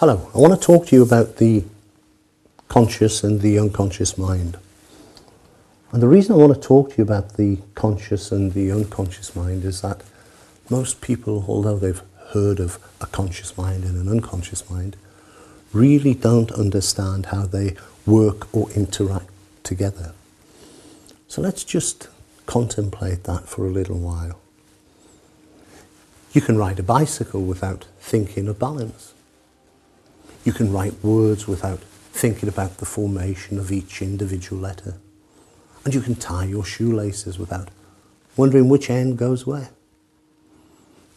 Hello, I want to talk to you about the conscious and the unconscious mind. And the reason I want to talk to you about the conscious and the unconscious mind is that most people, although they've heard of a conscious mind and an unconscious mind, really don't understand how they work or interact together. So let's just contemplate that for a little while. You can ride a bicycle without thinking of balance. You can write words without thinking about the formation of each individual letter. And you can tie your shoelaces without wondering which end goes where.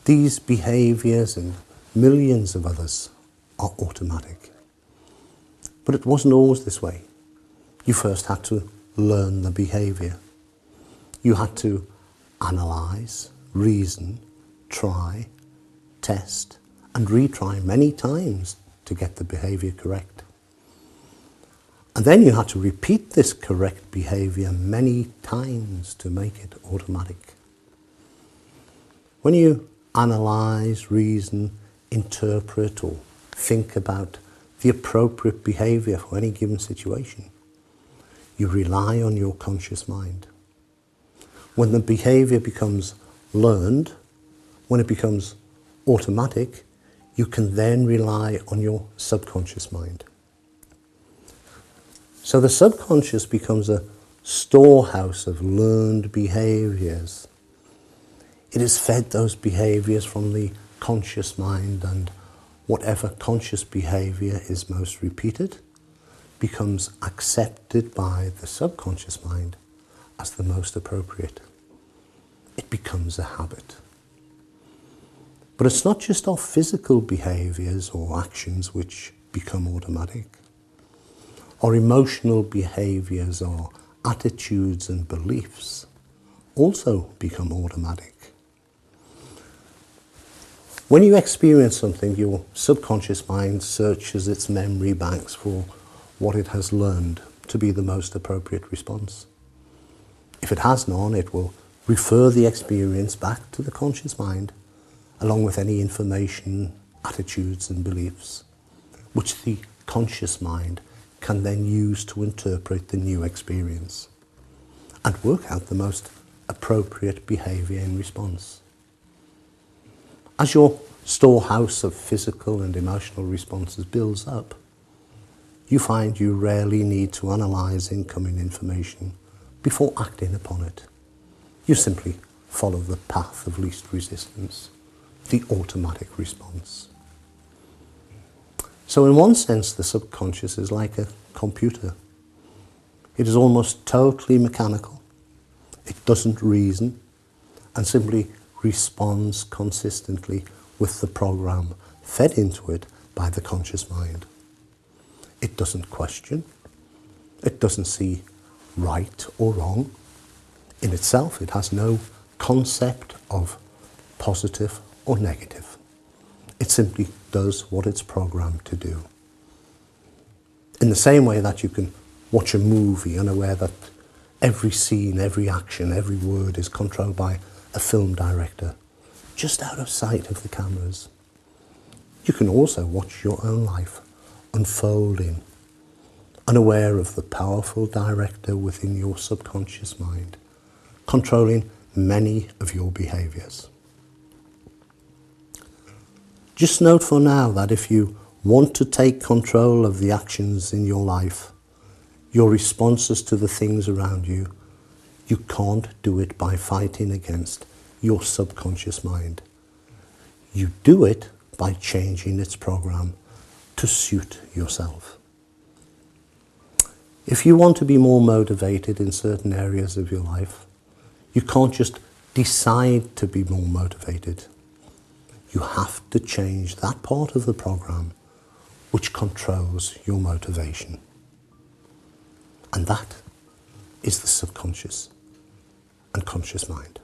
These behaviours and millions of others are automatic. But it wasn't always this way. You first had to learn the behaviour. You had to analyse, reason, try, test, and retry many times to get the behaviour correct. And then you had to repeat this correct behaviour many times to make it automatic. When you analyse, reason, interpret, or think about the appropriate behaviour for any given situation, you rely on your conscious mind. When the behaviour becomes learned, when it becomes automatic, you can then rely on your subconscious mind. So the subconscious becomes a storehouse of learned behaviours. It is fed those behaviours from the conscious mind, and whatever conscious behaviour is most repeated becomes accepted by the subconscious mind as the most appropriate. It becomes a habit. But it's not just our physical behaviours or actions which become automatic. Our emotional behaviours, our attitudes and beliefs also become automatic. When you experience something, your subconscious mind searches its memory banks for what it has learned to be the most appropriate response. If it has none, it will refer the experience back to the conscious mind, along with any information, attitudes and beliefs, which the conscious mind can then use to interpret the new experience and work out the most appropriate behaviour in response. As your storehouse of physical and emotional responses builds up, you find you rarely need to analyse incoming information before acting upon it. You simply follow the path of least resistance, the automatic response. So in one sense, the subconscious is like a computer. It is almost totally mechanical. It doesn't reason and simply responds consistently with the program fed into it by the conscious mind. It doesn't question. It doesn't see right or wrong. In itself, it has no concept of positive or negative. It simply does what it's programmed to do. In the same way that you can watch a movie unaware that every scene, every action, every word is controlled by a film director, just out of sight of the cameras. You can also watch your own life unfolding, unaware of the powerful director within your subconscious mind, controlling many of your behaviours. Just note for now that if you want to take control of the actions in your life, your responses to the things around you, you can't do it by fighting against your subconscious mind. You do it by changing its program to suit yourself. If you want to be more motivated in certain areas of your life, you can't just decide to be more motivated. You have to change that part of the program which controls your motivation. And that is the subconscious and conscious mind.